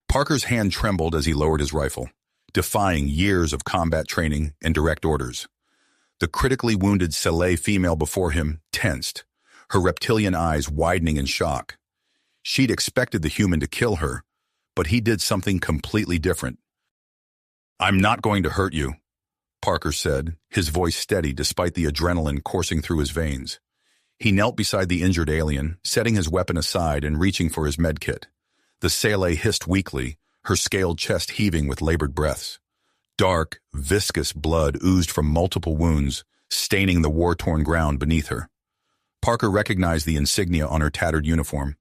Parker's hand trembled as he lowered his rifle, defying years of combat training and direct orders. The critically wounded Saleh female before him tensed, her reptilian eyes widening in shock. She'd expected the human to kill her, but he did something completely different. "I'm not going to hurt you," Parker said, his voice steady despite the adrenaline coursing through his veins. He knelt beside the injured alien, setting his weapon aside and reaching for his medkit. The Saleh hissed weakly, her scaled chest heaving with labored breaths. Dark, viscous blood oozed from multiple wounds, staining the war-torn ground beneath her. Parker recognized the insignia on her tattered uniform.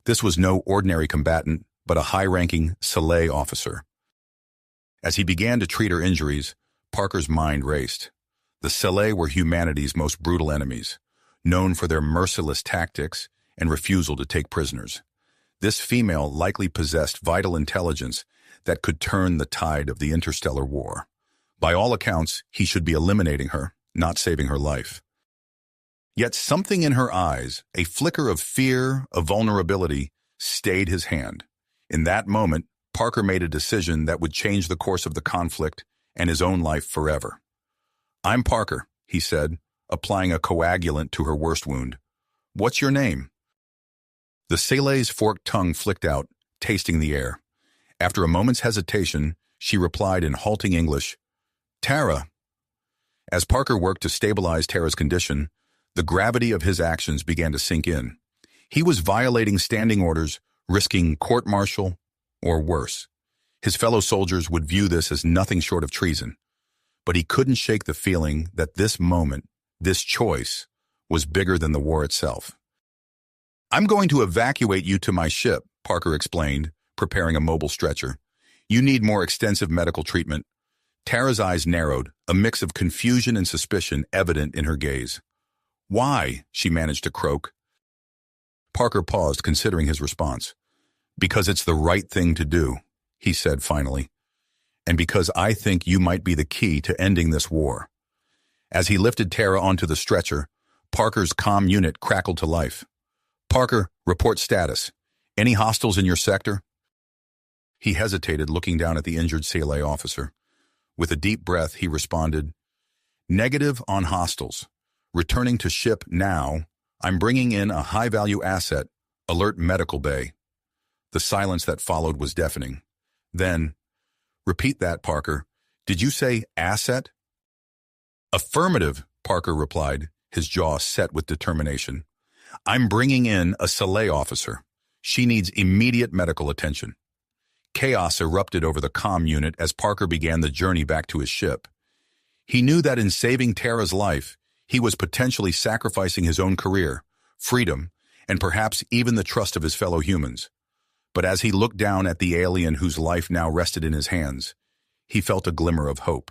This was no ordinary combatant, but a high-ranking Saleh officer. As he began to treat her injuries, Parker's mind raced. The Saleh were humanity's most brutal enemies, known for their merciless tactics and refusal to take prisoners. This female likely possessed vital intelligence that could turn the tide of the interstellar war. By all accounts, he should be eliminating her, not saving her life. Yet something in her eyes, a flicker of fear, of vulnerability, stayed his hand. In that moment, Parker made a decision that would change the course of the conflict and his own life forever. "I'm Parker," he said, applying a coagulant to her worst wound. "What's your name?" The Saleh's forked tongue flicked out, tasting the air. After a moment's hesitation, she replied in halting English, "Tara." As Parker worked to stabilize Tara's condition, the gravity of his actions began to sink in. He was violating standing orders, risking court-martial, or worse. His fellow soldiers would view this as nothing short of treason. But he couldn't shake the feeling that this moment, this choice, was bigger than the war itself. "I'm going to evacuate you to my ship," Parker explained, preparing a mobile stretcher. "You need more extensive medical treatment." Tara's eyes narrowed, a mix of confusion and suspicion evident in her gaze. "Why?" she managed to croak. Parker paused, considering his response. "Because it's the right thing to do," he said finally. "And because I think you might be the key to ending this war." As he lifted Tara onto the stretcher, Parker's comm unit crackled to life. "Parker, report status. Any hostiles in your sector?" He hesitated, looking down at the injured Saleh officer. With a deep breath, he responded, "Negative on hostiles. Returning to ship now. I'm bringing in a high-value asset. Alert medical bay." The silence that followed was deafening. Then, "Repeat that, Parker. Did you say asset?" "Affirmative," Parker replied, his jaw set with determination. "I'm bringing in a Saleh officer. She needs immediate medical attention." Chaos erupted over the comm unit as Parker began the journey back to his ship. He knew that in saving Tara's life, he was potentially sacrificing his own career, freedom, and perhaps even the trust of his fellow humans. But as he looked down at the alien whose life now rested in his hands, he felt a glimmer of hope.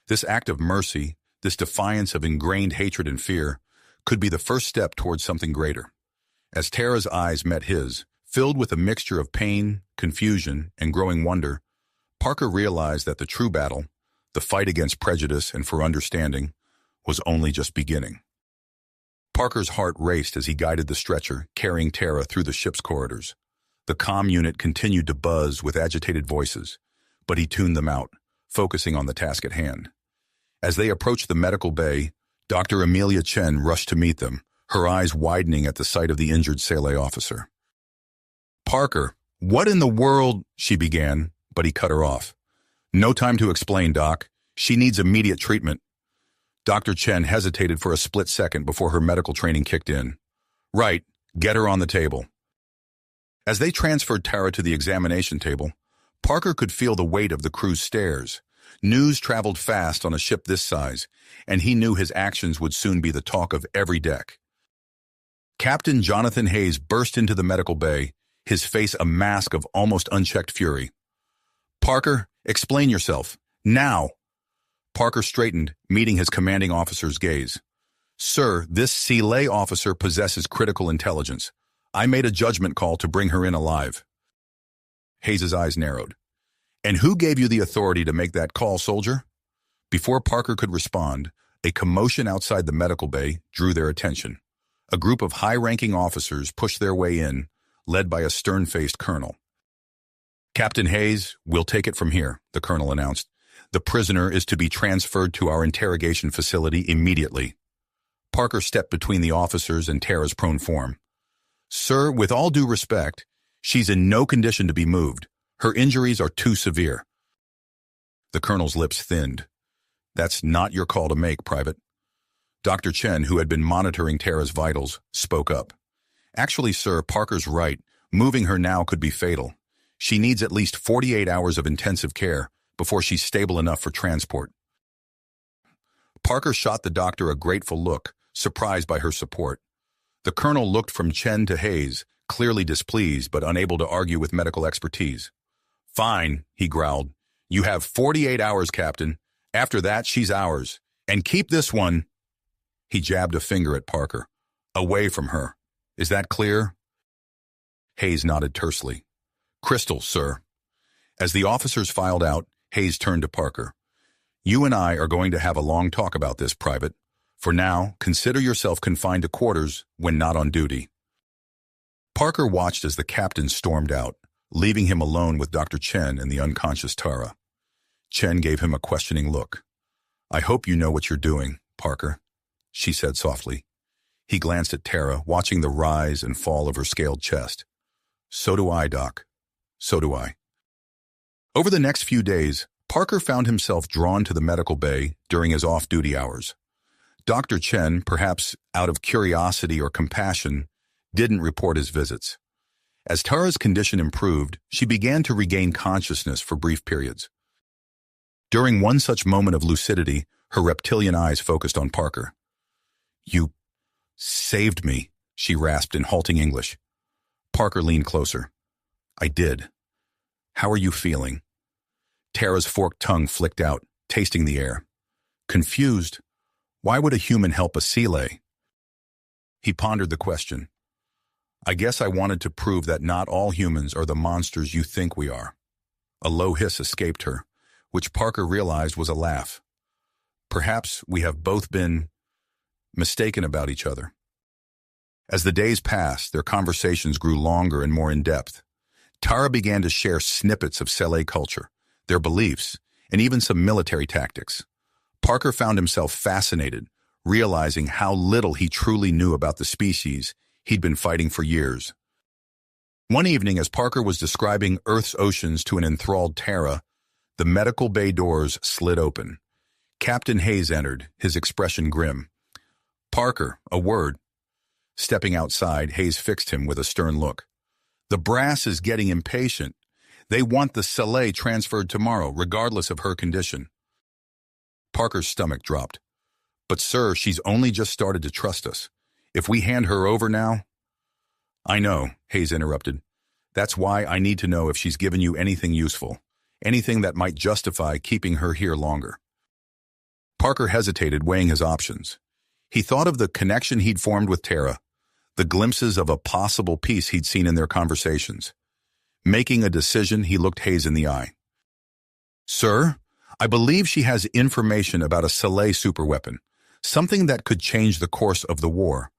This act of mercy, this defiance of ingrained hatred and fear, could be the first step towards something greater. As Tara's eyes met his, filled with a mixture of pain, confusion, and growing wonder, Parker realized that the true battle, the fight against prejudice and for understanding, was only just beginning. Parker's heart raced as he guided the stretcher, carrying Tara through the ship's corridors. The comm unit continued to buzz with agitated voices, but he tuned them out, focusing on the task at hand. As they approached the medical bay, Dr. Amelia Chen rushed to meet them, her eyes widening at the sight of the injured Saleh officer. "Parker, what in the world?" she began, but he cut her off. "No time to explain, Doc. She needs immediate treatment." Dr. Chen hesitated for a split second before her medical training kicked in. "Right, get her on the table." As they transferred Tara to the examination table, Parker could feel the weight of the crew's stares. News traveled fast on a ship this size, and he knew his actions would soon be the talk of every deck. Captain Jonathan Hayes burst into the medical bay, his face a mask of almost unchecked fury. "Parker, explain yourself. Now!" Parker straightened, meeting his commanding officer's gaze. "Sir, this Saleh officer possesses critical intelligence. I made a judgment call to bring her in alive." Hayes' eyes narrowed. "And who gave you the authority to make that call, soldier?" Before Parker could respond, a commotion outside the medical bay drew their attention. A group of high-ranking officers pushed their way in, led by a stern-faced colonel. Captain Hayes, we'll take it from here, the colonel announced. The prisoner is to be transferred to our interrogation facility immediately. Parker stepped between the officers and Tara's prone form. Sir, with all due respect, she's in no condition to be moved. Her injuries are too severe. The colonel's lips thinned. That's not your call to make, Private. Dr. Chen, who had been monitoring Tara's vitals, spoke up. Actually, sir, Parker's right. Moving her now could be fatal. She needs at least 48 hours of intensive care before she's stable enough for transport. Parker shot the doctor a grateful look, surprised by her support. The colonel looked from Chen to Hayes, clearly displeased but unable to argue with medical expertise. Fine, he growled. You have 48 hours, Captain. After that, she's ours. And keep this one. He jabbed a finger at Parker. Away from her. Is that clear? Hayes nodded tersely. Crystal, sir. As the officers filed out, Hayes turned to Parker. You and I are going to have a long talk about this, Private. For now, consider yourself confined to quarters when not on duty. Parker watched as the captain stormed out, leaving him alone with Dr. Chen and the unconscious Tara. Chen gave him a questioning look. I hope you know what you're doing, Parker, she said softly. He glanced at Tara, watching the rise and fall of her scaled chest. So do I, Doc. So do I. Over the next few days, Parker found himself drawn to the medical bay during his off-duty hours. Dr. Chen, perhaps out of curiosity or compassion, didn't report his visits. As Tara's condition improved, she began to regain consciousness for brief periods. During one such moment of lucidity, her reptilian eyes focused on Parker. You saved me, she rasped in halting English. Parker leaned closer. I did. How are you feeling? Tara's forked tongue flicked out, tasting the air. Confused. Why would a human help a sea lay? He pondered the question. I guess I wanted to prove that not all humans are the monsters you think we are. A low hiss escaped her, which Parker realized was a laugh. Perhaps we have both been mistaken about each other. As the days passed, their conversations grew longer and more in-depth. Tara began to share snippets of Sele culture, their beliefs, and even some military tactics. Parker found himself fascinated, realizing how little he truly knew about the species he'd been fighting for years. One evening, as Parker was describing Earth's oceans to an enthralled Tara, the medical bay doors slid open. Captain Hayes entered, his expression grim. Parker, a word. Stepping outside, Hayes fixed him with a stern look. The brass is getting impatient. They want the Sele transferred tomorrow, regardless of her condition. Parker's stomach dropped. But sir, she's only just started to trust us. If we hand her over now... I know, Hayes interrupted. That's why I need to know if she's given you anything useful, anything that might justify keeping her here longer. Parker hesitated, weighing his options. He thought of the connection he'd formed with Tara, the glimpses of a possible peace he'd seen in their conversations. Making a decision, he looked Hayes in the eye. Sir, I believe she has information about a Sele superweapon, something that could change the course of the war.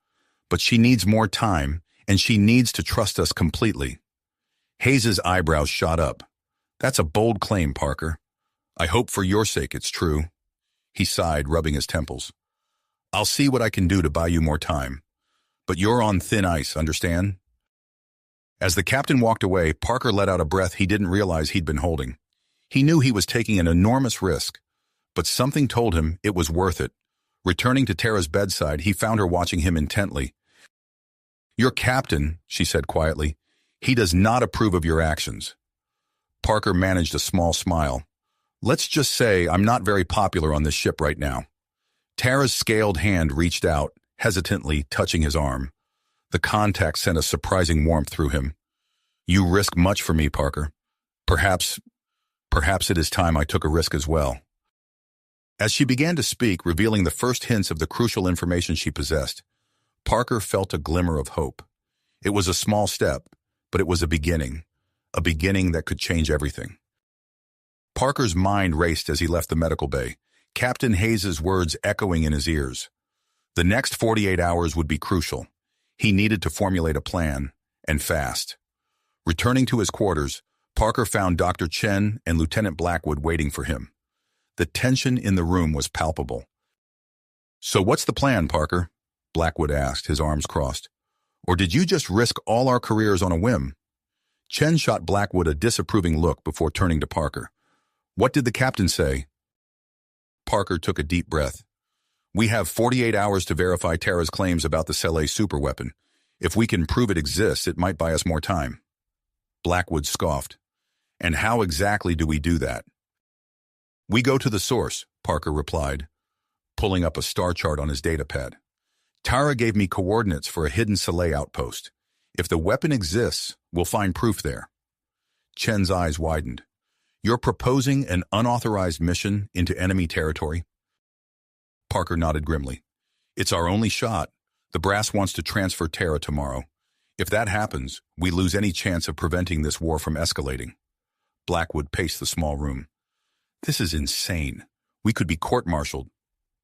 But she needs more time, and she needs to trust us completely. Hayes's eyebrows shot up. That's a bold claim, Parker. I hope for your sake it's true. He sighed, rubbing his temples. I'll see what I can do to buy you more time. But you're on thin ice, understand? As the captain walked away, Parker let out a breath he didn't realize he'd been holding. He knew he was taking an enormous risk, but something told him it was worth it. Returning to Tara's bedside, he found her watching him intently. Your captain, she said quietly, he does not approve of your actions. Parker managed a small smile. Let's just say I'm not very popular on this ship right now. Tara's scaled hand reached out, hesitantly touching his arm. The contact sent a surprising warmth through him. You risk much for me, Parker. Perhaps it is time I took a risk as well. As she began to speak, revealing the first hints of the crucial information she possessed, Parker felt a glimmer of hope. It was a small step, but it was a beginning that could change everything. Parker's mind raced as he left the medical bay, Captain Hayes's words echoing in his ears. The next 48 hours would be crucial. He needed to formulate a plan, and fast. Returning to his quarters, Parker found Dr. Chen and Lieutenant Blackwood waiting for him. The tension in the room was palpable. "So what's the plan, Parker?" Blackwood asked, his arms crossed. "Or did you just risk all our careers on a whim?" Chen shot Blackwood a disapproving look before turning to Parker. "What did the captain say?" Parker took a deep breath. "We have 48 hours to verify Tara's claims about the Sele superweapon. If we can prove it exists, it might buy us more time." Blackwood scoffed. "And how exactly do we do that?" "We go to the source," Parker replied, pulling up a star chart on his datapad. "Tara gave me coordinates for a hidden Sele outpost. If the weapon exists, we'll find proof there." Chen's eyes widened. "You're proposing an unauthorized mission into enemy territory?" Parker nodded grimly. "It's our only shot. The brass wants to transfer Tara tomorrow. If that happens, we lose any chance of preventing this war from escalating." Blackwood paced the small room. "This is insane. We could be court-martialed.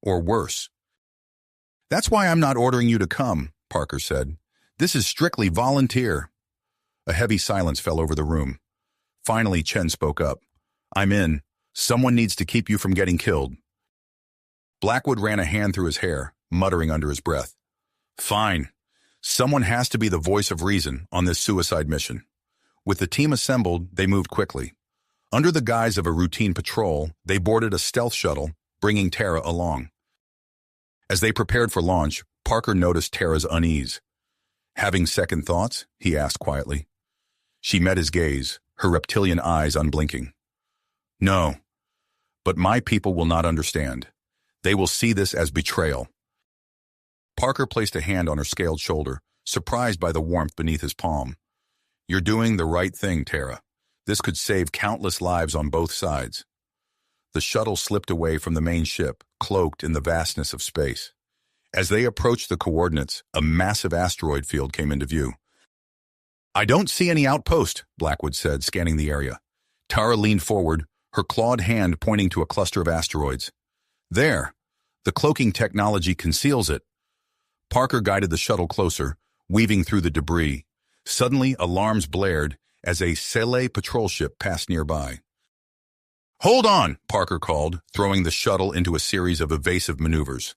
Or worse." "That's why I'm not ordering you to come," Parker said. "This is strictly volunteer." A heavy silence fell over the room. Finally, Chen spoke up. "I'm in. Someone needs to keep you from getting killed." Blackwood ran a hand through his hair, muttering under his breath. "Fine. Someone has to be the voice of reason on this suicide mission." With the team assembled, they moved quickly. Under the guise of a routine patrol, they boarded a stealth shuttle, bringing Tara along. As they prepared for launch, Parker noticed Tara's unease. "Having second thoughts?" he asked quietly. She met his gaze, her reptilian eyes unblinking. "No, but my people will not understand. They will see this as betrayal." Parker placed a hand on her scaled shoulder, surprised by the warmth beneath his palm. "You're doing the right thing, Tara. This could save countless lives on both sides." The shuttle slipped away from the main ship, cloaked in the vastness of space. As they approached the coordinates, a massive asteroid field came into view. "I don't see any outpost," Blackwood said, scanning the area. Tara leaned forward, her clawed hand pointing to a cluster of asteroids. "There. The cloaking technology conceals it." Parker guided the shuttle closer, weaving through the debris. Suddenly, alarms blared as a Sele patrol ship passed nearby. "Hold on," Parker called, throwing the shuttle into a series of evasive maneuvers.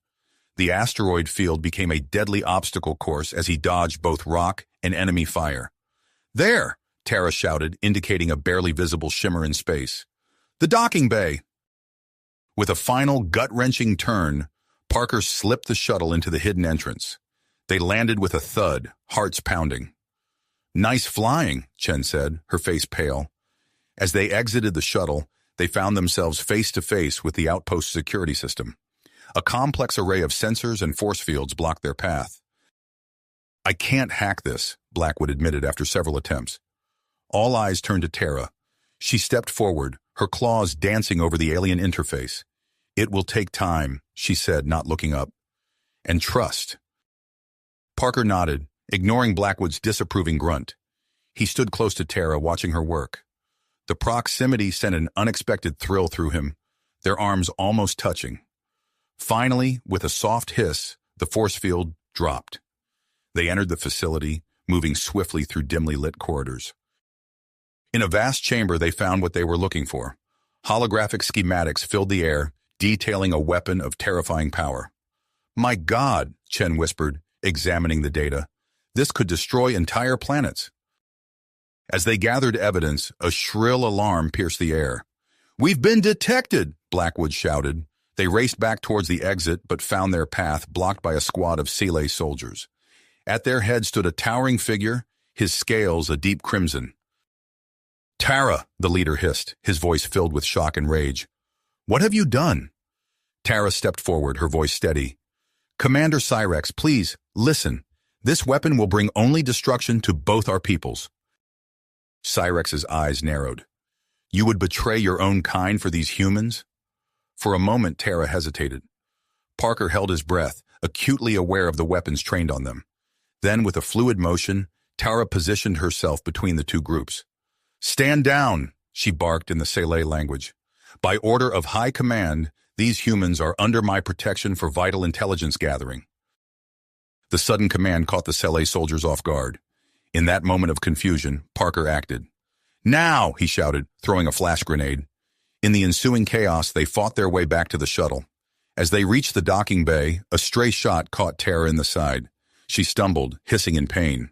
The asteroid field became a deadly obstacle course as he dodged both rock and enemy fire. "There!" Tara shouted, indicating a barely visible shimmer in space. "The docking bay!" With a final gut-wrenching turn, Parker slipped the shuttle into the hidden entrance. They landed with a thud, hearts pounding. "Nice flying," Chen said, her face pale. As they exited the shuttle, they found themselves face-to-face with the outpost security system. A complex array of sensors and force fields blocked their path. "I can't hack this," Blackwood admitted after several attempts. All eyes turned to Tara. She stepped forward, her claws dancing over the alien interface. "It will take time," she said, not looking up. "And trust." Parker nodded, ignoring Blackwood's disapproving grunt. He stood close to Tara, watching her work. The proximity sent an unexpected thrill through him, their arms almost touching. Finally, with a soft hiss, the force field dropped. They entered the facility, moving swiftly through dimly lit corridors. In a vast chamber, they found what they were looking for. Holographic schematics filled the air, detailing a weapon of terrifying power. "My God," Chen whispered, examining the data. "This could destroy entire planets." As they gathered evidence, a shrill alarm pierced the air. "We've been detected!" Blackwood shouted. They raced back towards the exit, but found their path blocked by a squad of Sele soldiers. At their head stood a towering figure, his scales a deep crimson. "Tara," the leader hissed, his voice filled with shock and rage. "What have you done?" Tara stepped forward, her voice steady. "Commander Cyrex, please, listen. This weapon will bring only destruction to both our peoples." Cyrex's eyes narrowed. "You would betray your own kind for these humans?" For a moment, Tara hesitated. Parker held his breath, acutely aware of the weapons trained on them. Then, with a fluid motion, Tara positioned herself between the two groups. "Stand down," she barked in the Sele language. "By order of High Command, these humans are under my protection for vital intelligence gathering." The sudden command caught the Sele soldiers off guard. In that moment of confusion, Parker acted. Now, he shouted, throwing a flash grenade. In the ensuing chaos, they fought their way back to the shuttle. As they reached the docking bay, a stray shot caught Tara in the side. She stumbled, hissing in pain.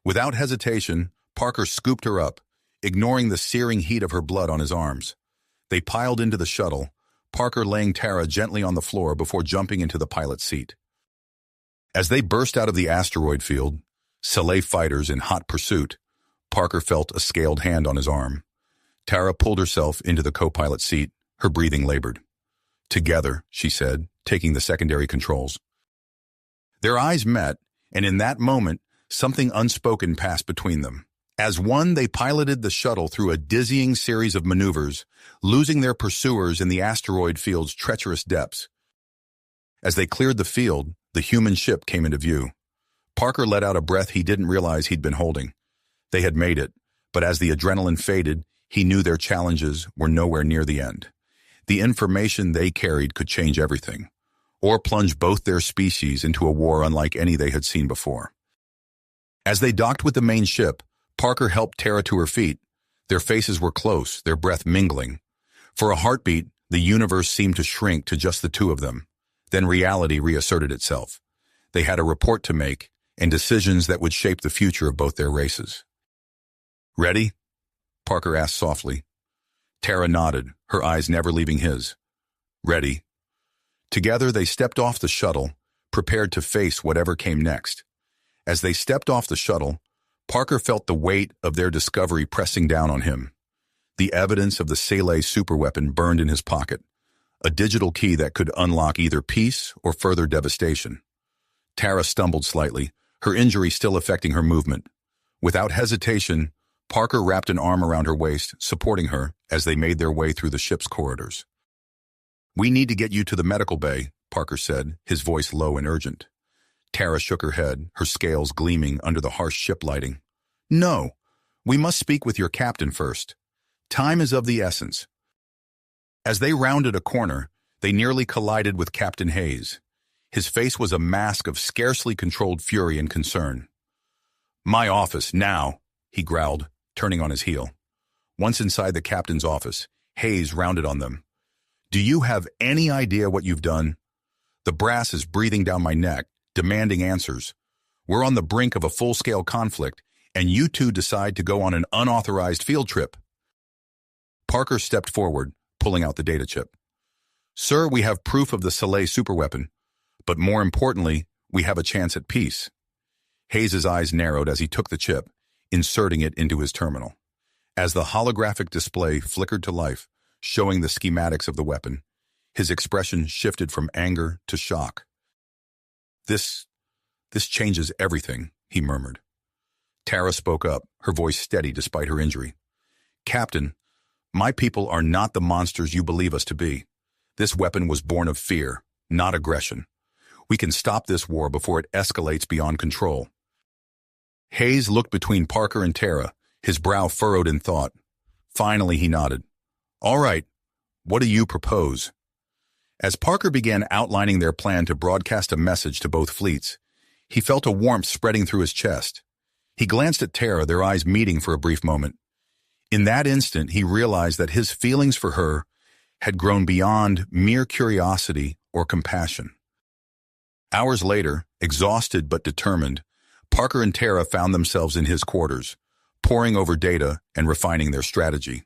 Without hesitation, Parker scooped her up, ignoring the searing heat of her blood on his arms. They piled into the shuttle, Parker laying Tara gently on the floor before jumping into the pilot's seat. As they burst out of the asteroid field, Sci-Fi fighters in hot pursuit, Parker felt a scaled hand on his arm. Tara pulled herself into the co-pilot seat, her breathing labored. Together, she said, taking the secondary controls. Their eyes met, and in that moment, something unspoken passed between them. As one, they piloted the shuttle through a dizzying series of maneuvers, losing their pursuers in the asteroid field's treacherous depths. As they cleared the field, the human ship came into view. Parker let out a breath he didn't realize he'd been holding. They had made it, but as the adrenaline faded, he knew their challenges were nowhere near the end. The information they carried could change everything, or plunge both their species into a war unlike any they had seen before. As they docked with the main ship, Parker helped Tara to her feet. Their faces were close, their breath mingling. For a heartbeat, the universe seemed to shrink to just the two of them. Then reality reasserted itself. They had a report to make, and decisions that would shape the future of both their races. "Ready?" Parker asked softly. Tara nodded, her eyes never leaving his. "Ready." Together they stepped off the shuttle, prepared to face whatever came next. As they stepped off the shuttle, Parker felt the weight of their discovery pressing down on him. The evidence of the Sci-Fi superweapon burned in his pocket, a digital key that could unlock either peace or further devastation. Tara stumbled slightly, her injury still affecting her movement. Without hesitation, Parker wrapped an arm around her waist, supporting her as they made their way through the ship's corridors. "We need to get you to the medical bay," Parker said, his voice low and urgent. Tara shook her head, her scales gleaming under the harsh ship lighting. "No, we must speak with your captain first. Time is of the essence." As they rounded a corner, they nearly collided with Captain Hayes. His face was a mask of scarcely controlled fury and concern. "My office, now," he growled, turning on his heel. Once inside the captain's office, Hayes rounded on them. "Do you have any idea what you've done? The brass is breathing down my neck, demanding answers. We're on the brink of a full-scale conflict, and you two decide to go on an unauthorized field trip." Parker stepped forward, pulling out the data chip. "Sir, we have proof of the Sci-Fi superweapon, but more importantly, we have a chance at peace." Hayes' eyes narrowed as he took the chip, inserting it into his terminal. As the holographic display flickered to life, showing the schematics of the weapon, his expression shifted from anger to shock. This changes everything," he murmured. Tara spoke up, her voice steady despite her injury. "Captain, my people are not the monsters you believe us to be. This weapon was born of fear, not aggression. We can stop this war before it escalates beyond control." Hayes looked between Parker and Tara, his brow furrowed in thought. Finally, he nodded. "All right, what do you propose?" As Parker began outlining their plan to broadcast a message to both fleets, he felt a warmth spreading through his chest. He glanced at Tara, their eyes meeting for a brief moment. In that instant, he realized that his feelings for her had grown beyond mere curiosity or compassion. Hours later, exhausted but determined, Parker and Tara found themselves in his quarters, poring over data and refining their strategy.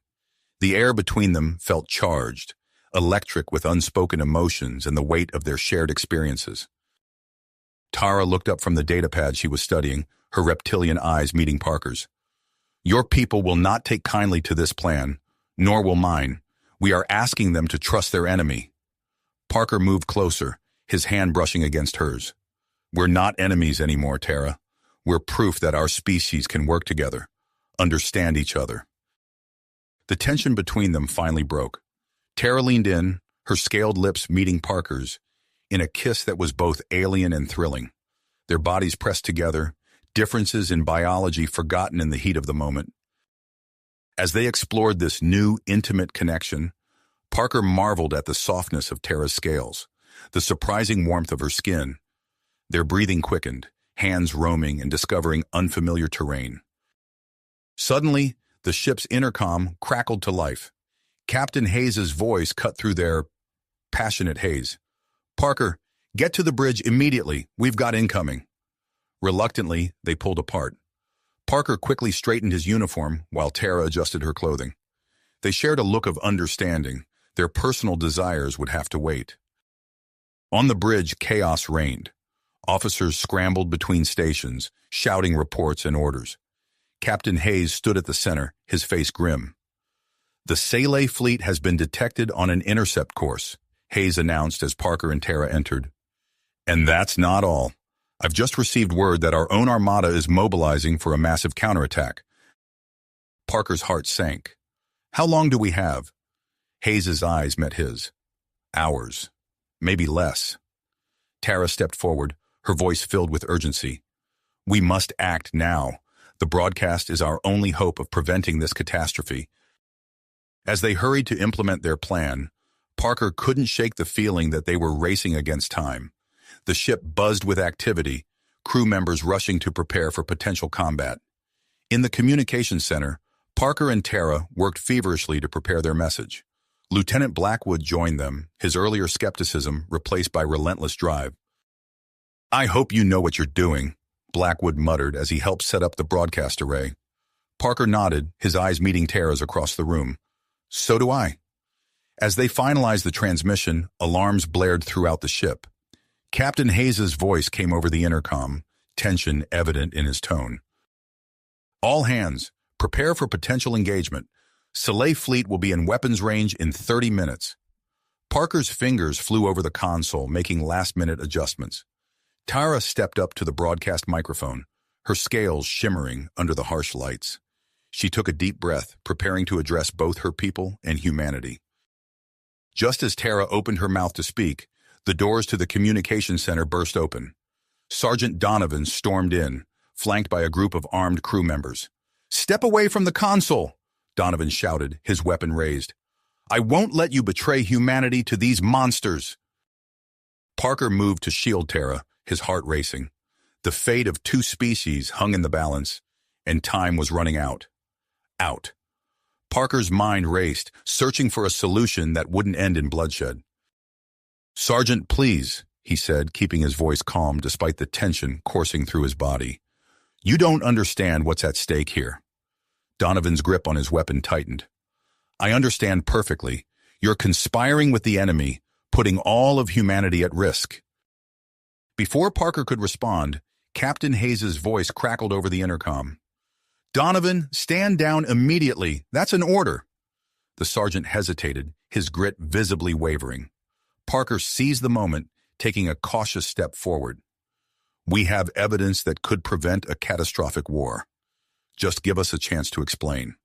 The air between them felt charged, electric with unspoken emotions and the weight of their shared experiences. Tara looked up from the datapad she was studying, her reptilian eyes meeting Parker's. "Your people will not take kindly to this plan, nor will mine. We are asking them to trust their enemy." Parker moved closer, his hand brushing against hers. "We're not enemies anymore, Tara. We're proof that our species can work together, understand each other." The tension between them finally broke. Tara leaned in, her scaled lips meeting Parker's, in a kiss that was both alien and thrilling. Their bodies pressed together, differences in biology forgotten in the heat of the moment. As they explored this new, intimate connection, Parker marveled at the softness of Tara's scales, the surprising warmth of her skin. Their breathing quickened, hands roaming and discovering unfamiliar terrain. Suddenly, The ship's intercom crackled to life. Captain Hayes's voice cut through their passionate haze. "Parker, get to the bridge immediately. We've got incoming." Reluctantly, they pulled apart. Parker quickly straightened his uniform while Tara adjusted her clothing. They shared a look of understanding. Their personal desires would have to wait. On the bridge, chaos reigned. Officers scrambled between stations, shouting reports and orders. Captain Hayes stood at the center, his face grim. "The Sci-Fi fleet has been detected on an intercept course," Hayes announced as Parker and Tara entered. "And that's not all. I've just received word that our own armada is mobilizing for a massive counterattack." Parker's heart sank. "How long do we have?" Hayes's eyes met his. "Hours. Maybe less." Tara stepped forward, her voice filled with urgency. "We must act now. The broadcast is our only hope of preventing this catastrophe." As they hurried to implement their plan, Parker couldn't shake the feeling that they were racing against time. The ship buzzed with activity, crew members rushing to prepare for potential combat. In the communications center, Parker and Tara worked feverishly to prepare their message. Lieutenant Blackwood joined them, his earlier skepticism replaced by relentless drive. "I hope you know what you're doing," Blackwood muttered as he helped set up the broadcast array. Parker nodded, his eyes meeting Tara's across the room. "So do I." As they finalized the transmission, alarms blared throughout the ship. Captain Hayes's voice came over the intercom, tension evident in his tone. "All hands, prepare for potential engagement. Sci-Fi fleet will be in weapons range in 30 minutes. Parker's fingers flew over the console, making last-minute adjustments. Tara stepped up to the broadcast microphone, her scales shimmering under the harsh lights. She took a deep breath, preparing to address both her people and humanity. Just as Tara opened her mouth to speak, the doors to the communication center burst open. Sergeant Donovan stormed in, flanked by a group of armed crew members. "Step away from the console!" Donovan shouted, his weapon raised. "I won't let you betray humanity to these monsters!" Parker moved to shield Tara, his heart racing. The fate of 2 species hung in the balance, and time was running out. Out. Parker's mind raced, searching for a solution that wouldn't end in bloodshed. "Sergeant, please," he said, keeping his voice calm despite the tension coursing through his body. "You don't understand what's at stake here." Donovan's grip on his weapon tightened. "I understand perfectly. You're conspiring with the enemy, putting all of humanity at risk." Before Parker could respond, Captain Hayes's voice crackled over the intercom. "Donovan, stand down immediately. That's an order." The sergeant hesitated, his grit visibly wavering. Parker seized the moment, taking a cautious step forward. "We have evidence that could prevent a catastrophic war. Just give us a chance to explain."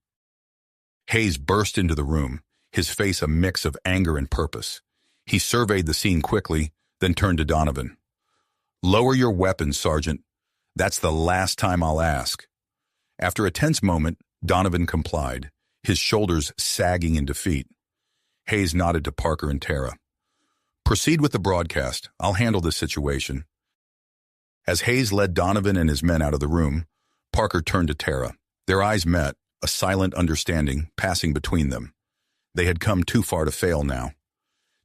Hayes burst into the room, his face a mix of anger and purpose. He surveyed the scene quickly, then turned to Donovan. "Lower your weapon, Sergeant. That's the last time I'll ask." After a tense moment, Donovan complied, his shoulders sagging in defeat. Hayes nodded to Parker and Tara. "Proceed with the broadcast. I'll handle this situation." As Hayes led Donovan and his men out of the room, Parker turned to Tara. Their eyes met, a silent understanding passing between them. They had come too far to fail now.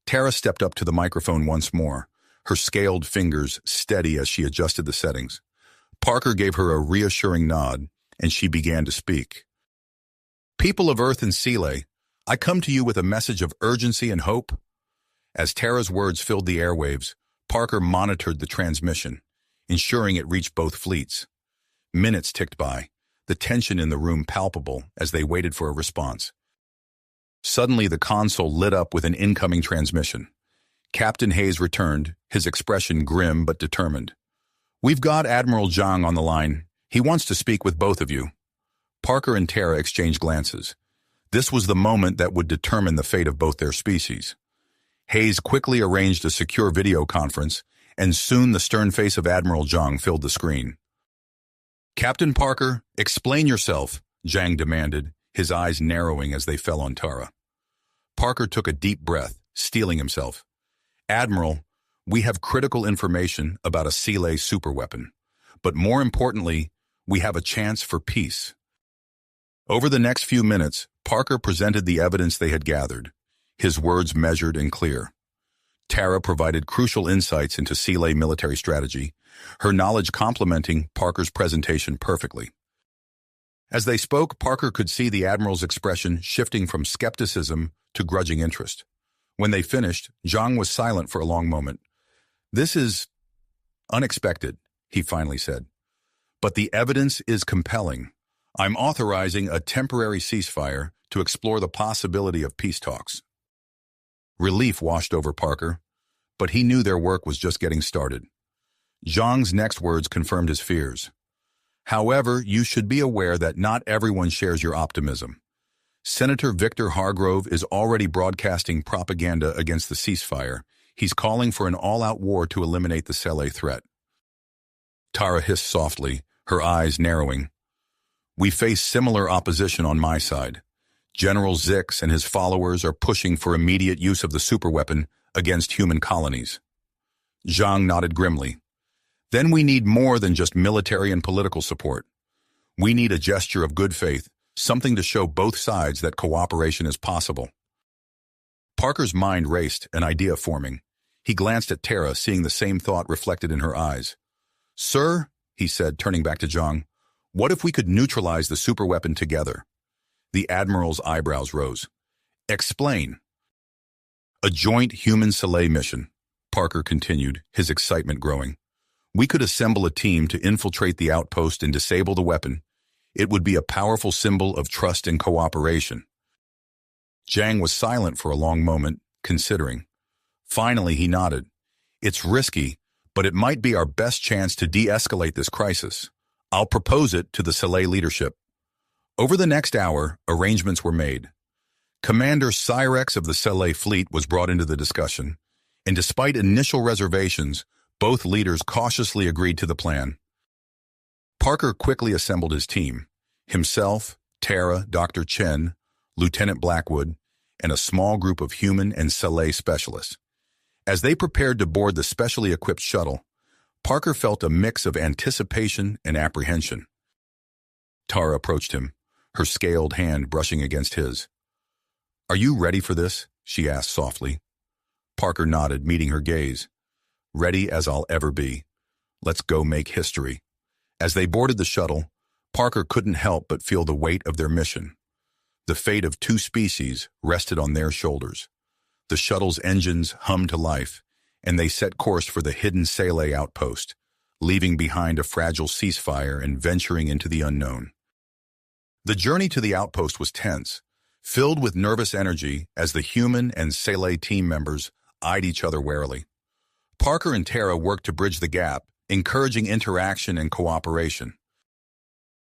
Tara stepped up to the microphone once more, her scaled fingers steady as she adjusted the settings. Parker gave her a reassuring nod, and she began to speak. "People of Earth and Sci-Fi, I come to you with a message of urgency and hope." As Tara's words filled the airwaves, Parker monitored the transmission, ensuring it reached both fleets. Minutes ticked by, the tension in the room palpable as they waited for a response. Suddenly, the console lit up with an incoming transmission. Captain Hayes returned, his expression grim but determined. "We've got Admiral Zhang on the line. He wants to speak with both of you." Parker and Tara exchanged glances. This was the moment that would determine the fate of both their species. Hayes quickly arranged a secure video conference, and soon the stern face of Admiral Zhang filled the screen. "Captain Parker, explain yourself," Zhang demanded, his eyes narrowing as they fell on Tara. Parker took a deep breath, steeling himself. "Admiral, we have critical information about a Sci-Fi superweapon, but more importantly, we have a chance for peace." Over the next few minutes, Parker presented the evidence they had gathered, his words measured and clear. Tara provided crucial insights into Sealay military strategy, her knowledge complementing Parker's presentation perfectly. As they spoke, Parker could see the Admiral's expression shifting from skepticism to grudging interest. When they finished, Zhang was silent for a long moment. "This is unexpected," he finally said. "But the evidence is compelling. I'm authorizing a temporary ceasefire to explore the possibility of peace talks." Relief washed over Parker, but he knew their work was just getting started. Zhang's next words confirmed his fears. "However, you should be aware that not everyone shares your optimism. Senator Victor Hargrove is already broadcasting propaganda against the ceasefire. He's calling for an all-out war to eliminate the Sealay threat." Tara hissed softly, her eyes narrowing. "We face similar opposition on my side. General Zix and his followers are pushing for immediate use of the superweapon against human colonies." Zhang nodded grimly. "Then we need more than just military and political support. We need a gesture of good faith, something to show both sides that cooperation is possible." Parker's mind raced, an idea forming. He glanced at Tara, seeing the same thought reflected in her eyes. "Sir," he said, turning back to Zhang, "what if we could neutralize the superweapon together?" The Admiral's eyebrows rose. "Explain." "A joint human Sealay mission," Parker continued, his excitement growing. "We could assemble a team to infiltrate the outpost and disable the weapon. It would be a powerful symbol of trust and cooperation." Zhang was silent for a long moment, considering. Finally, he nodded. "It's risky, but it might be our best chance to de-escalate this crisis. I'll propose it to the Sealay leadership." Over the next hour, arrangements were made. Commander Cyrex of the Sealay fleet was brought into the discussion, and despite initial reservations, both leaders cautiously agreed to the plan. Parker quickly assembled his team, himself, Tara, Dr. Chen, Lieutenant Blackwood, and a small group of human and Sealay specialists. As they prepared to board the specially equipped shuttle, Parker felt a mix of anticipation and apprehension. Tara approached him, her scaled hand brushing against his. "Are you ready for this?" she asked softly. Parker nodded, meeting her gaze. "Ready as I'll ever be. Let's go make history." As they boarded the shuttle, Parker couldn't help but feel the weight of their mission. The fate of two species rested on their shoulders. The shuttle's engines hummed to life, and they set course for the hidden Sealay outpost, leaving behind a fragile ceasefire and venturing into the unknown. The journey to the outpost was tense, filled with nervous energy as the human and Sealay team members eyed each other warily. Parker and Tara worked to bridge the gap, encouraging interaction and cooperation.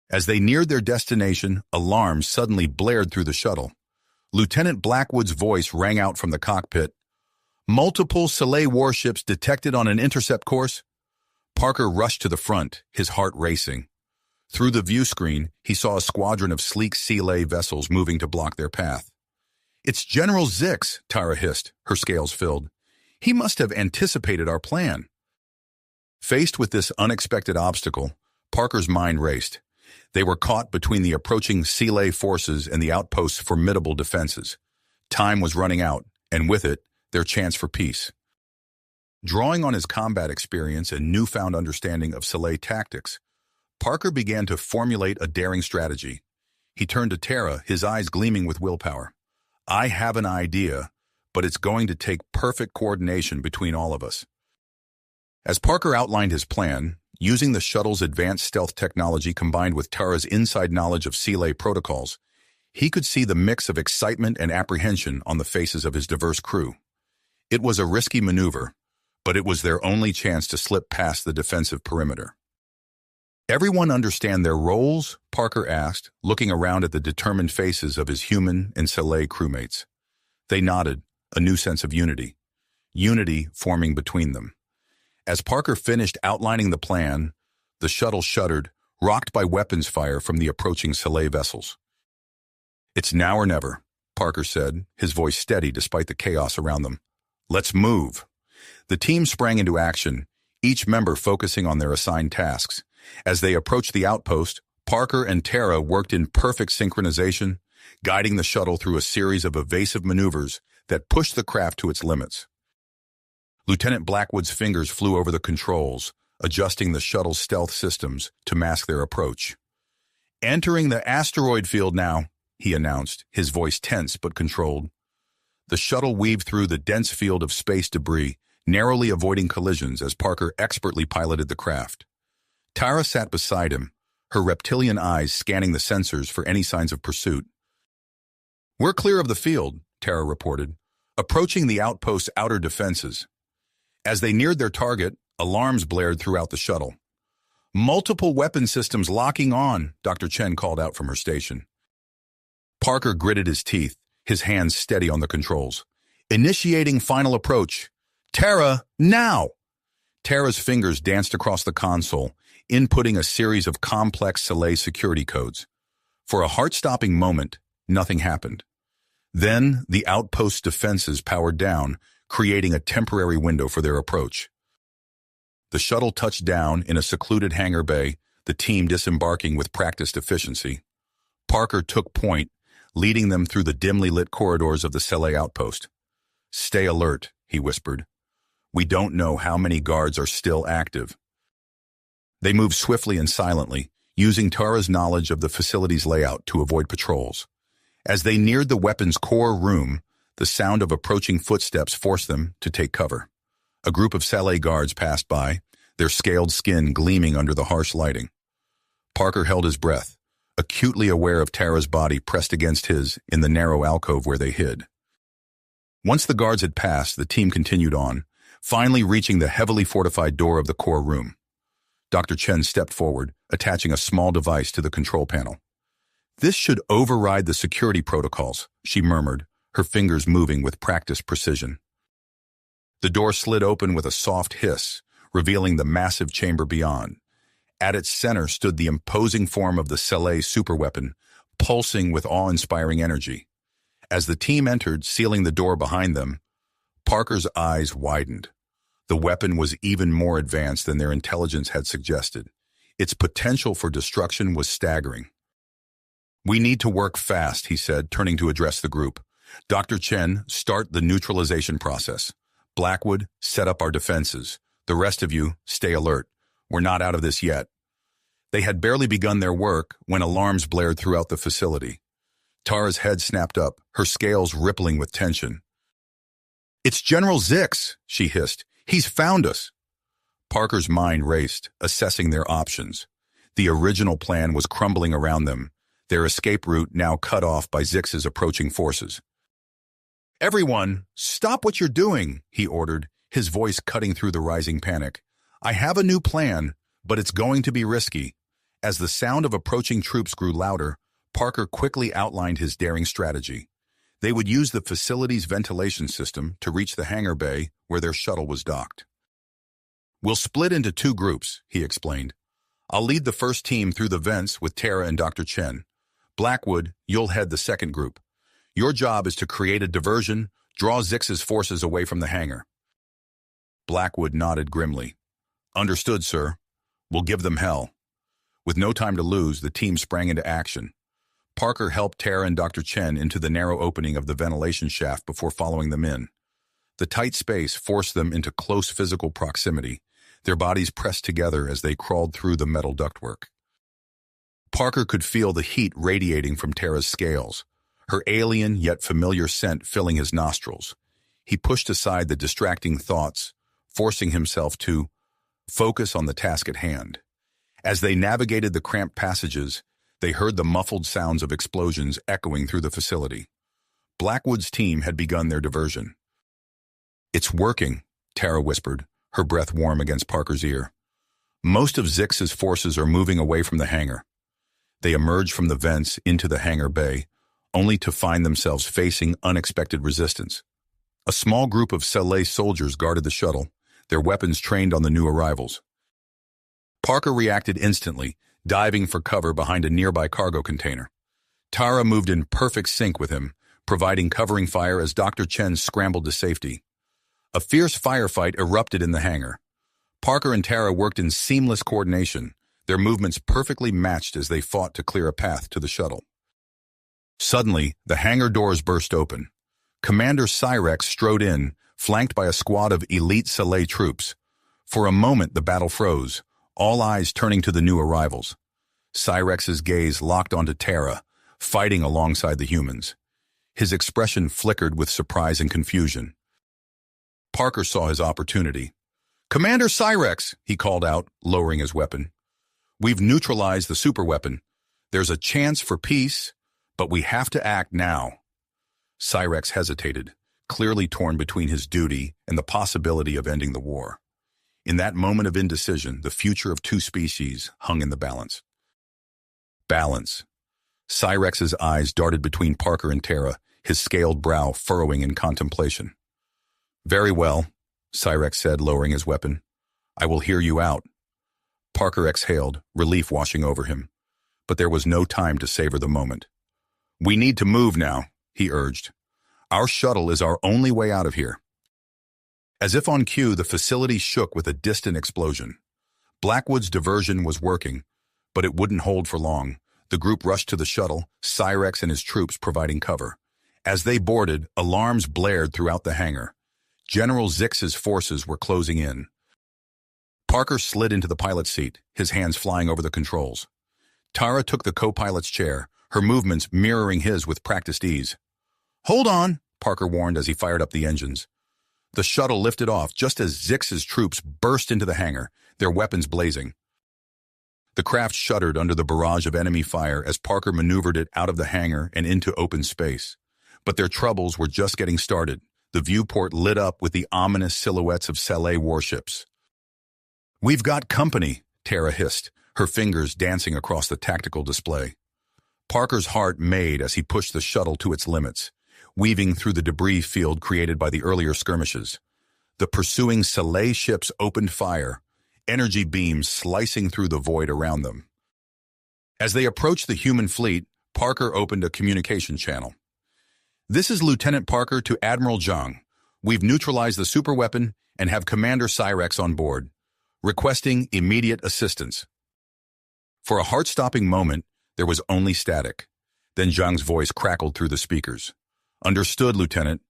As they neared their destination, alarms suddenly blared through the shuttle. Lieutenant Blackwood's voice rang out from the cockpit. "Multiple Sealay warships detected on an intercept course." Parker rushed to the front, his heart racing. Through the view screen, he saw a squadron of sleek Sealay vessels moving to block their path. "It's General Zix," Tara hissed, her scales filled. "He must have anticipated our plan." Faced with this unexpected obstacle, Parker's mind raced. They were caught between the approaching Sealay forces and the outpost's formidable defenses. Time was running out, and with it, their chance for peace. Drawing on his combat experience and newfound understanding of Sealay tactics, Parker began to formulate a daring strategy. He turned to Tara, his eyes gleaming with willpower. "I have an idea, but it's going to take perfect coordination between all of us." As Parker outlined his plan, using the shuttle's advanced stealth technology combined with Tara's inside knowledge of Sealay protocols, he could see the mix of excitement and apprehension on the faces of his diverse crew. It was a risky maneuver, but it was their only chance to slip past the defensive perimeter. "Everyone understand their roles?" Parker asked, looking around at the determined faces of his human and Sealay crewmates. They nodded, a new sense of unity forming between them. As Parker finished outlining the plan, the shuttle shuddered, rocked by weapons fire from the approaching Sealay vessels. "It's now or never," Parker said, his voice steady despite the chaos around them. "Let's move." The team sprang into action, each member focusing on their assigned tasks. As they approached the outpost, Parker and Tara worked in perfect synchronization, guiding the shuttle through a series of evasive maneuvers that pushed the craft to its limits. Lieutenant Blackwood's fingers flew over the controls, adjusting the shuttle's stealth systems to mask their approach. "Entering the asteroid field now," he announced, his voice tense but controlled. The shuttle weaved through the dense field of space debris, narrowly avoiding collisions as Parker expertly piloted the craft. Tara sat beside him, her reptilian eyes scanning the sensors for any signs of pursuit. "We're clear of the field," Tara reported, approaching the outpost's outer defenses. As they neared their target, alarms blared throughout the shuttle. "Multiple weapon systems locking on," Dr. Chen called out from her station. Parker gritted his teeth, his hands steady on the controls. "Initiating final approach. Tara, now!" Tara's fingers danced across the console, inputting a series of complex Soleil security codes. For a heart-stopping moment, nothing happened. Then, the outpost's defenses powered down, creating a temporary window for their approach. The shuttle touched down in a secluded hangar bay, the team disembarking with practiced efficiency. Parker took point, leading them through the dimly lit corridors of the Soleil outpost. "Stay alert," he whispered. "We don't know how many guards are still active." They moved swiftly and silently, using Tara's knowledge of the facility's layout to avoid patrols. As they neared the weapons core room, the sound of approaching footsteps forced them to take cover. A group of Soleil guards passed by, their scaled skin gleaming under the harsh lighting. Parker held his breath, acutely aware of Tara's body pressed against his in the narrow alcove where they hid. Once the guards had passed, the team continued on, finally reaching the heavily fortified door of the core room. Dr. Chen stepped forward, attaching a small device to the control panel. "This should override the security protocols," she murmured, her fingers moving with practiced precision. The door slid open with a soft hiss, revealing the massive chamber beyond. At its center stood the imposing form of the Soleil superweapon, pulsing with awe-inspiring energy. As the team entered, sealing the door behind them, Parker's eyes widened. The weapon was even more advanced than their intelligence had suggested. Its potential for destruction was staggering. "We need to work fast," he said, turning to address the group. "Dr. Chen, start the neutralization process. Blackwood, set up our defenses. The rest of you, stay alert. We're not out of this yet." They had barely begun their work when alarms blared throughout the facility. Tara's head snapped up, her scales rippling with tension. "It's General Zix," she hissed. "He's found us." Parker's mind raced, assessing their options. The original plan was crumbling around them, their escape route now cut off by Zix's approaching forces. "Everyone, stop what you're doing," he ordered, his voice cutting through the rising panic. "I have a new plan, but it's going to be risky." As the sound of approaching troops grew louder, Parker quickly outlined his daring strategy. They would use the facility's ventilation system to reach the hangar bay where their shuttle was docked. "We'll split into two groups," he explained. "I'll lead the first team through the vents with Tara and Dr. Chen. Blackwood, you'll head the second group. Your job is to create a diversion, draw Zix's forces away from the hangar." Blackwood nodded grimly. "Understood, sir. We'll give them hell." With no time to lose, the team sprang into action. Parker helped Tara and Dr. Chen into the narrow opening of the ventilation shaft before following them in. The tight space forced them into close physical proximity, their bodies pressed together as they crawled through the metal ductwork. Parker could feel the heat radiating from Tara's scales, her alien yet familiar scent filling his nostrils. He pushed aside the distracting thoughts, forcing himself to focus on the task at hand. As they navigated the cramped passages, they heard the muffled sounds of explosions echoing through the facility. Blackwood's team had begun their diversion. "It's working," Tara whispered, her breath warm against Parker's ear. "Most of Zix's forces are moving away from the hangar." They emerged from the vents into the hangar bay, only to find themselves facing unexpected resistance. A small group of Soleil soldiers guarded the shuttle, their weapons trained on the new arrivals. Parker reacted instantly, diving for cover behind a nearby cargo container. Tara moved in perfect sync with him, providing covering fire as Dr. Chen scrambled to safety. A fierce firefight erupted in the hangar. Parker and Tara worked in seamless coordination, their movements perfectly matched as they fought to clear a path to the shuttle. Suddenly, the hangar doors burst open. Commander Cyrex strode in, flanked by a squad of elite Salay troops. For a moment, the battle froze, all eyes turning to the new arrivals. Cyrex's gaze locked onto Terra, fighting alongside the humans. His expression flickered with surprise and confusion. Parker saw his opportunity. "Commander Cyrex," he called out, lowering his weapon. "We've neutralized the superweapon. There's a chance for peace, but we have to act now." Cyrex hesitated, clearly torn between his duty and the possibility of ending the war. In that moment of indecision, the future of two species hung in the balance. Balance. Cyrex's eyes darted between Parker and Terra, his scaled brow furrowing in contemplation. "Very well," Cyrex said, lowering his weapon. "I will hear you out." Parker exhaled, relief washing over him. But there was no time to savor the moment. "We need to move now," he urged. "Our shuttle is our only way out of here." As if on cue, the facility shook with a distant explosion. Blackwood's diversion was working, but it wouldn't hold for long. The group rushed to the shuttle, Cyrex and his troops providing cover. As they boarded, alarms blared throughout the hangar. General Zix's forces were closing in. Parker slid into the pilot's seat, his hands flying over the controls. Tara took the co-pilot's chair, her movements mirroring his with practiced ease. "Hold on," Parker warned as he fired up the engines. The shuttle lifted off just as Zix's troops burst into the hangar, their weapons blazing. The craft shuddered under the barrage of enemy fire as Parker maneuvered it out of the hangar and into open space. But their troubles were just getting started. The viewport lit up with the ominous silhouettes of Salay warships. "We've got company," Terra hissed, her fingers dancing across the tactical display. Parker's heart made as he pushed the shuttle to its limits, weaving through the debris field created by the earlier skirmishes. The pursuing Salay ships opened fire, energy beams slicing through the void around them. As they approached the human fleet, Parker opened a communication channel. "This is Lieutenant Parker to Admiral Zhang. We've neutralized the superweapon and have Commander Cyrex on board, requesting immediate assistance." For a heart-stopping moment, there was only static. Then Zhang's voice crackled through the speakers. "Understood, Lieutenant.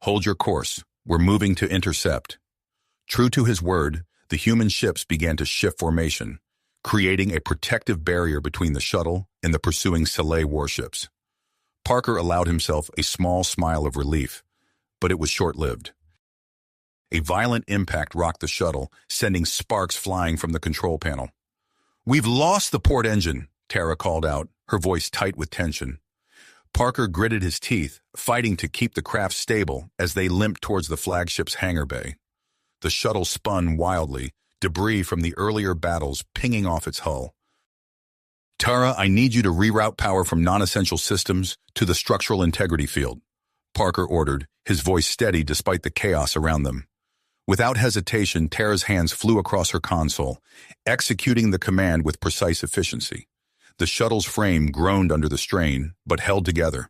Hold your course. We're moving to intercept." True to his word, the human ships began to shift formation, creating a protective barrier between the shuttle and the pursuing Salay warships. Parker allowed himself a small smile of relief, but it was short-lived. A violent impact rocked the shuttle, sending sparks flying from the control panel. "We've lost the port engine," Terra called out, her voice tight with tension. Parker gritted his teeth, fighting to keep the craft stable as they limped towards the flagship's hangar bay. The shuttle spun wildly, debris from the earlier battles pinging off its hull. "Tara, I need you to reroute power from non-essential systems to the structural integrity field," Parker ordered, his voice steady despite the chaos around them. Without hesitation, Tara's hands flew across her console, executing the command with precise efficiency. The shuttle's frame groaned under the strain, but held together.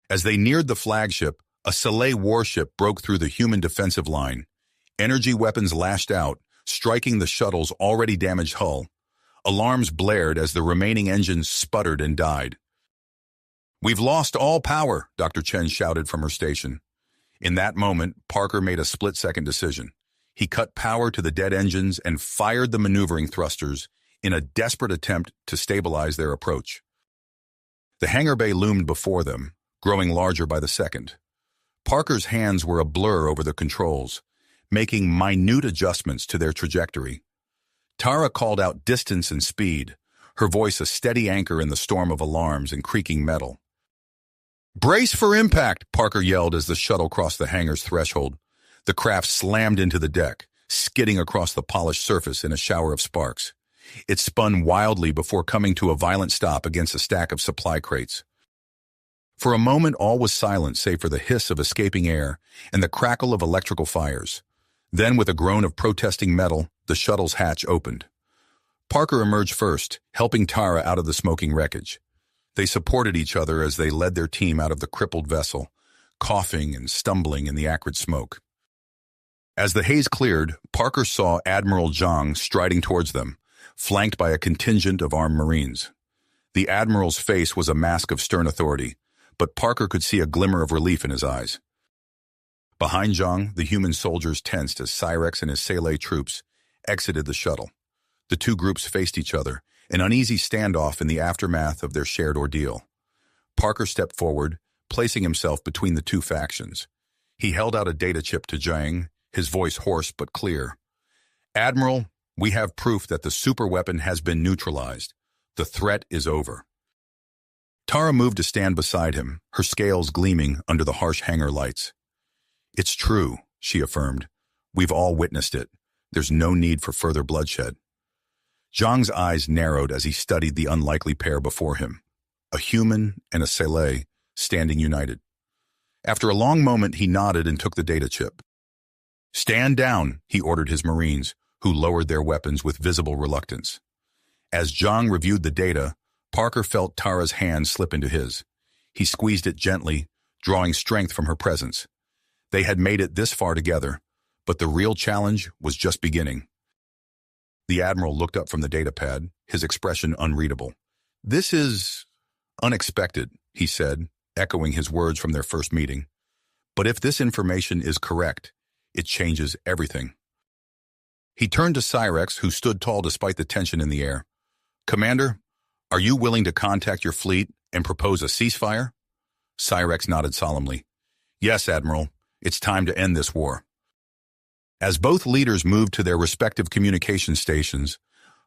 As they neared the flagship, a Salay warship broke through the human defensive line. Energy weapons lashed out, striking the shuttle's already damaged hull. Alarms blared as the remaining engines sputtered and died. "We've lost all power," Dr. Chen shouted from her station. In that moment, Parker made a split-second decision. He cut power to the dead engines and fired the maneuvering thrusters in a desperate attempt to stabilize their approach. The hangar bay loomed before them, growing larger by the second. Parker's hands were a blur over the controls, making minute adjustments to their trajectory. Tara called out distance and speed, her voice a steady anchor in the storm of alarms and creaking metal. "Brace for impact," Parker yelled as the shuttle crossed the hangar's threshold. The craft slammed into the deck, skidding across the polished surface in a shower of sparks. It spun wildly before coming to a violent stop against a stack of supply crates. For a moment, all was silent save for the hiss of escaping air and the crackle of electrical fires. Then, with a groan of protesting metal, the shuttle's hatch opened. Parker emerged first, helping Tara out of the smoking wreckage. They supported each other as they led their team out of the crippled vessel, coughing and stumbling in the acrid smoke. As the haze cleared, Parker saw Admiral Zhang striding towards them, flanked by a contingent of armed Marines. The Admiral's face was a mask of stern authority, but Parker could see a glimmer of relief in his eyes. Behind Zhang, the human soldiers tensed as Cyrex and his Sele troops exited the shuttle. The two groups faced each other, an uneasy standoff in the aftermath of their shared ordeal. Parker stepped forward, placing himself between the two factions. He held out a data chip to Zhang, his voice hoarse but clear. "Admiral, we have proof that the superweapon has been neutralized. The threat is over." Tara moved to stand beside him, her scales gleaming under the harsh hangar lights. "It's true," she affirmed. "We've all witnessed it. There's no need for further bloodshed." Zhang's eyes narrowed as he studied the unlikely pair before him, a human and a Sele standing united. After a long moment, he nodded and took the data chip. "Stand down," he ordered his Marines, who lowered their weapons with visible reluctance. As Zhang reviewed the data, Parker felt Tara's hand slip into his. He squeezed it gently, drawing strength from her presence. They had made it this far together, but the real challenge was just beginning. The Admiral looked up from the datapad, his expression unreadable. "This is unexpected," he said, echoing his words from their first meeting. "But if this information is correct, it changes everything." He turned to Cyrex, who stood tall despite the tension in the air. "Commander, are you willing to contact your fleet and propose a ceasefire?" Cyrex nodded solemnly. "Yes, Admiral. It's time to end this war." As both leaders moved to their respective communication stations,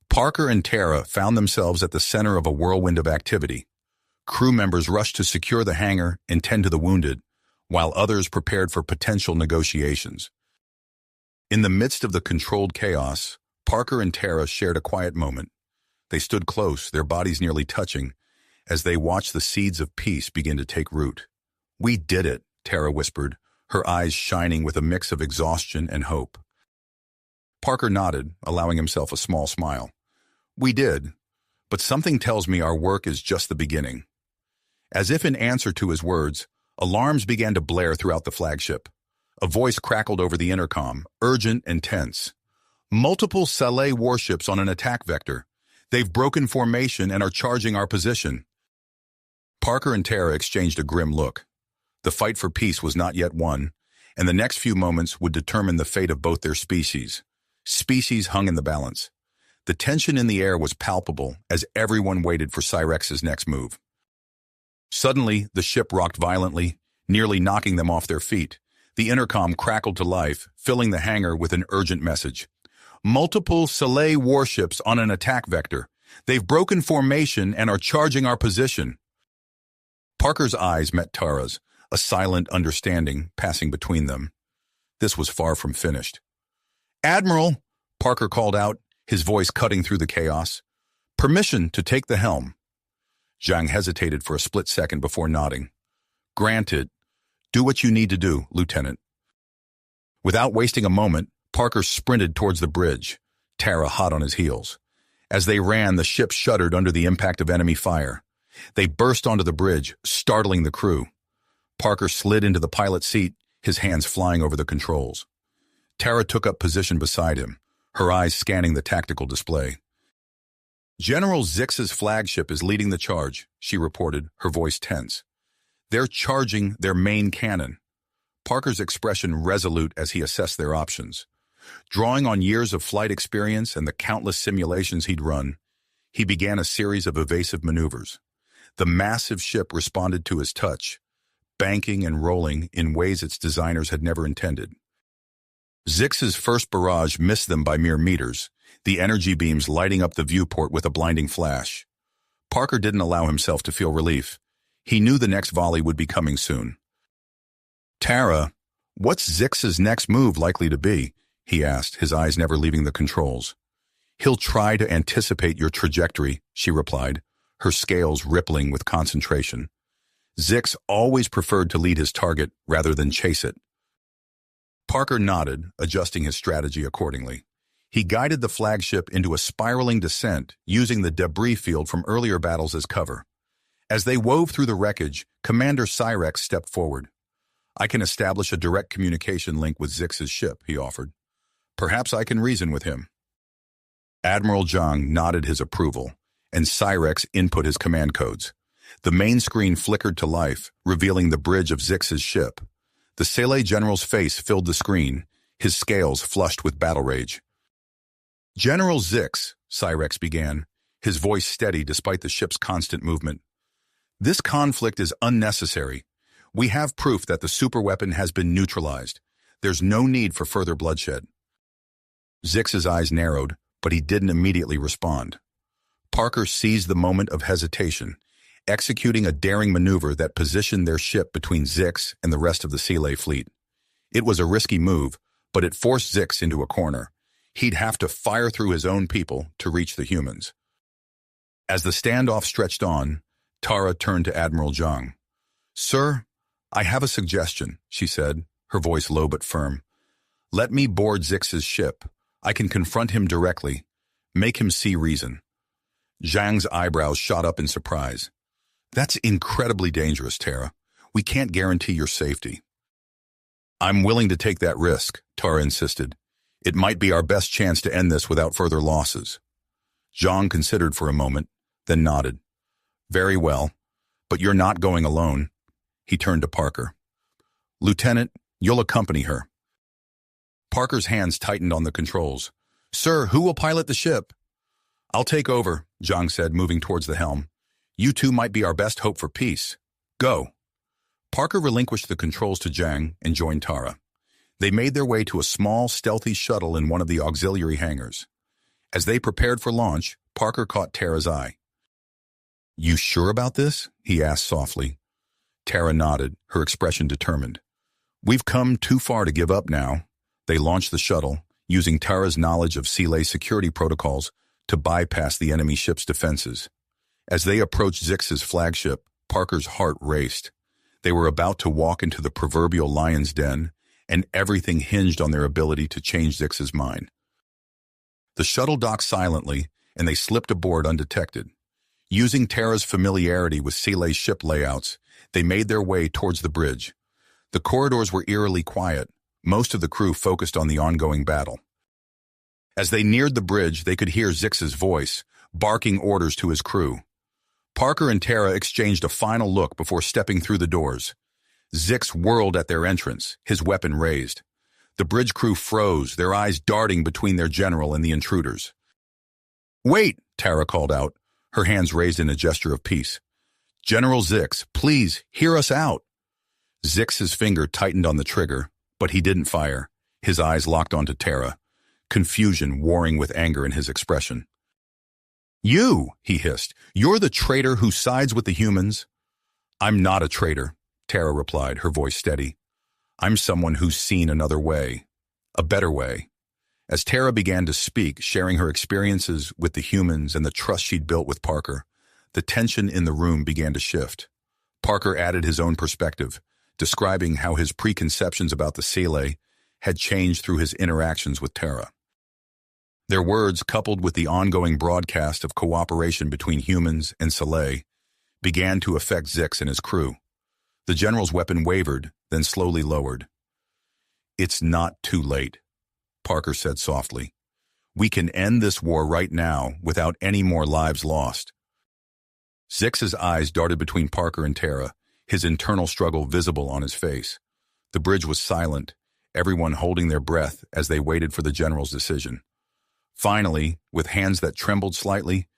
Parker and Tara found themselves at the center of a whirlwind of activity. Crew members rushed to secure the hangar and tend to the wounded, while others prepared for potential negotiations. In the midst of the controlled chaos, Parker and Tara shared a quiet moment. They stood close, their bodies nearly touching, as they watched the seeds of peace begin to take root. "We did it," Tara whispered, her eyes shining with a mix of exhaustion and hope. Parker nodded, allowing himself a small smile. "We did, but something tells me our work is just the beginning." As if in answer to his words, alarms began to blare throughout the flagship. A voice crackled over the intercom, urgent and tense. "Multiple Sele warships on an attack vector. They've broken formation and are charging our position." Parker and Tara exchanged a grim look. The fight for peace was not yet won, and the next few moments would determine the fate of both their species. Species hung in the balance. The tension in the air was palpable as everyone waited for Cyrex's next move. Suddenly, the ship rocked violently, nearly knocking them off their feet. The intercom crackled to life, filling the hangar with an urgent message. "Multiple Sele warships on an attack vector. They've broken formation and are charging our position." Parker's eyes met Tara's, a silent understanding passing between them. This was far from finished. "Admiral," Parker called out, his voice cutting through the chaos. "Permission to take the helm." Zhang hesitated for a split second before nodding. "Granted. Do what you need to do, Lieutenant." Without wasting a moment, Parker sprinted towards the bridge, Tara hot on his heels. As they ran, the ship shuddered under the impact of enemy fire. They burst onto the bridge, startling the crew. Parker slid into the pilot's seat, his hands flying over the controls. Tara took up position beside him, her eyes scanning the tactical display. "General Zix's flagship is leading the charge," she reported, her voice tense. "They're charging their main cannon." Parker's expression resolute as he assessed their options. Drawing on years of flight experience and the countless simulations he'd run, he began a series of evasive maneuvers. The massive ship responded to his touch, banking and rolling in ways its designers had never intended. Zix's first barrage missed them by mere meters, the energy beams lighting up the viewport with a blinding flash. Parker didn't allow himself to feel relief. He knew the next volley would be coming soon. "Tara, what's Zix's next move likely to be?" he asked, his eyes never leaving the controls. "He'll try to anticipate your trajectory," she replied, her scales rippling with concentration. Zix always preferred to lead his target rather than chase it. Parker nodded, adjusting his strategy accordingly. He guided the flagship into a spiraling descent, using the debris field from earlier battles as cover. As they wove through the wreckage, Commander Cyrex stepped forward. "I can establish a direct communication link with Zix's ship," he offered. "Perhaps I can reason with him." Admiral Zhang nodded his approval, and Cyrex input his command codes. The main screen flickered to life, revealing the bridge of Zix's ship. The Sele general's face filled the screen, his scales flushed with battle rage. "General Zix," Cyrex began, his voice steady despite the ship's constant movement. "This conflict is unnecessary. We have proof that the superweapon has been neutralized. There's no need for further bloodshed." Zix's eyes narrowed, but he didn't immediately respond. Parker seized the moment of hesitation, executing a daring maneuver that positioned their ship between Zix and the rest of the Sele fleet. It was a risky move, but it forced Zix into a corner. He'd have to fire through his own people to reach the humans. As the standoff stretched on, Tara turned to Admiral Zhang. "Sir, I have a suggestion," she said, her voice low but firm. "Let me board Zix's ship. I can confront him directly. Make him see reason." Zhang's eyebrows shot up in surprise. "That's incredibly dangerous, Tara. We can't guarantee your safety." "I'm willing to take that risk," Tara insisted. "It might be our best chance to end this without further losses." Zhang considered for a moment, then nodded. "Very well, but you're not going alone." He turned to Parker. "Lieutenant, you'll accompany her." Parker's hands tightened on the controls. "Sir, who will pilot the ship?" "I'll take over," Zhang said, moving towards the helm. "You two might be our best hope for peace. Go." Parker relinquished the controls to Zhang and joined Tara. They made their way to a small, stealthy shuttle in one of the auxiliary hangars. As they prepared for launch, Parker caught Tara's eye. "You sure about this?" he asked softly. Tara nodded, her expression determined. "We've come too far to give up now." They launched the shuttle, using Tara's knowledge of Sele security protocols to bypass the enemy ship's defenses. As they approached Zix's flagship, Parker's heart raced. They were about to walk into the proverbial lion's den, and everything hinged on their ability to change Zix's mind. The shuttle docked silently, and they slipped aboard undetected. Using Tara's familiarity with Sele's ship layouts, they made their way towards the bridge. The corridors were eerily quiet, most of the crew focused on the ongoing battle. As they neared the bridge, they could hear Zix's voice, barking orders to his crew. Parker and Tara exchanged a final look before stepping through the doors. Zix whirled at their entrance, his weapon raised. The bridge crew froze, their eyes darting between their general and the intruders. "Wait!" Tara called out, her hands raised in a gesture of peace. "General Zix, please, hear us out." Zix's finger tightened on the trigger, but he didn't fire. His eyes locked onto Tara, confusion warring with anger in his expression. "You," he hissed, "you're the traitor who sides with the humans." "I'm not a traitor," Tara replied, her voice steady. "I'm someone who's seen another way, a better way." As Tara began to speak, sharing her experiences with the humans and the trust she'd built with Parker, the tension in the room began to shift. Parker added his own perspective, describing how his preconceptions about the Sele had changed through his interactions with Tara. Their words, coupled with the ongoing broadcast of cooperation between humans and Sele, began to affect Zix and his crew. The general's weapon wavered, then slowly lowered. "It's not too late," Parker said softly. "We can end this war right now without any more lives lost." Zix's eyes darted between Parker and Tara, his internal struggle visible on his face. The bridge was silent, everyone holding their breath as they waited for the general's decision. Finally, with hands that trembled slightly,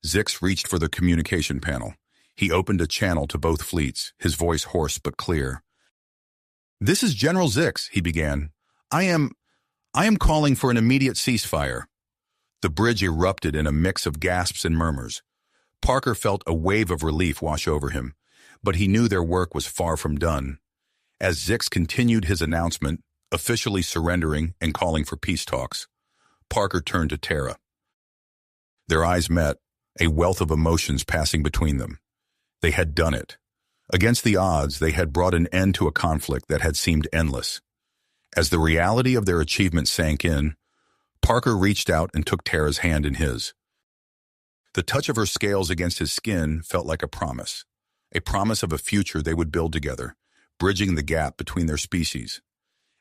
Zix reached for the communication panel. He opened a channel to both fleets, his voice hoarse but clear. "This is General Zix," he began. I am calling for an immediate ceasefire." The bridge erupted in a mix of gasps and murmurs. Parker felt a wave of relief wash over him, but he knew their work was far from done. As Zix continued his announcement, officially surrendering and calling for peace talks, Parker turned to Tara. Their eyes met, a wealth of emotions passing between them. They had done it. Against the odds, they had brought an end to a conflict that had seemed endless. As the reality of their achievement sank in, Parker reached out and took Tara's hand in his. The touch of her scales against his skin felt like a promise of a future they would build together, bridging the gap between their species.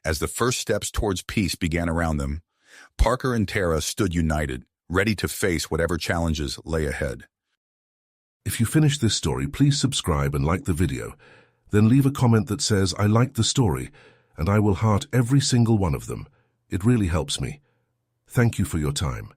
As the first steps towards peace began around them, Parker and Tara stood united, ready to face whatever challenges lay ahead. If you finish this story, please subscribe and like the video. Then leave a comment that says, "I liked the story," and I will heart every single one of them. It really helps me. Thank you for your time.